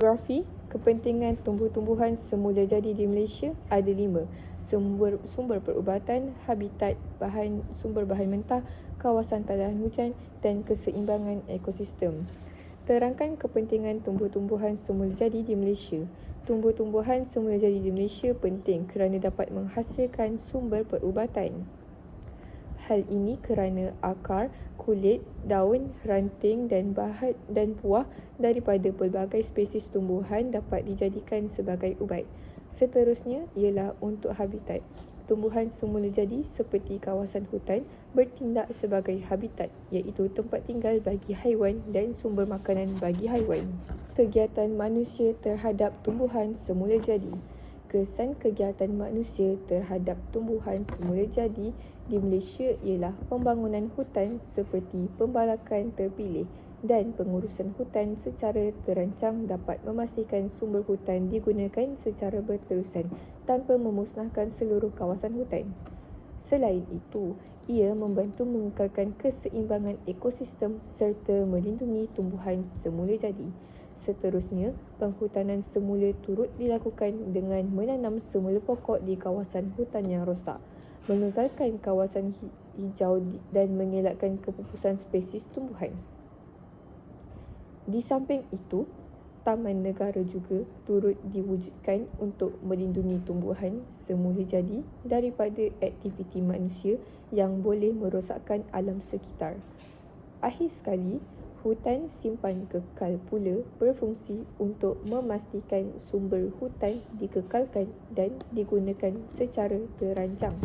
Geografi, kepentingan tumbuh-tumbuhan semula jadi di Malaysia ada 5. Sumber perubatan, habitat, sumber bahan mentah, kawasan tadahan hujan dan keseimbangan ekosistem. Terangkan kepentingan tumbuh-tumbuhan semula jadi di Malaysia. Tumbuh-tumbuhan semula jadi di Malaysia penting kerana dapat menghasilkan sumber perubatan. Hal ini kerana akar, kulit, daun, ranting dan buah daripada pelbagai spesies tumbuhan dapat dijadikan sebagai ubat. Seterusnya ialah untuk habitat. Tumbuhan semula jadi seperti kawasan hutan bertindak sebagai habitat, iaitu tempat tinggal bagi haiwan dan sumber makanan bagi haiwan. Kegiatan manusia terhadap tumbuhan semula jadi. Kesan kegiatan manusia terhadap tumbuhan semula jadi di Malaysia ialah pembangunan hutan seperti pembalakan terpilih dan pengurusan hutan secara terancang dapat memastikan sumber hutan digunakan secara berterusan tanpa memusnahkan seluruh kawasan hutan. Selain itu, ia membantu mengekalkan keseimbangan ekosistem serta melindungi tumbuhan semula jadi. Seterusnya, penghutanan semula turut dilakukan dengan menanam semula pokok di kawasan hutan yang rosak, mengekalkan kawasan hijau dan mengelakkan kepupusan spesies tumbuhan. Di samping itu, taman negara juga turut diwujudkan untuk melindungi tumbuhan semula jadi daripada aktiviti manusia yang boleh merosakkan alam sekitar. Akhir sekali, hutan simpan kekal pula berfungsi untuk memastikan sumber hutan dikekalkan dan digunakan secara terancang.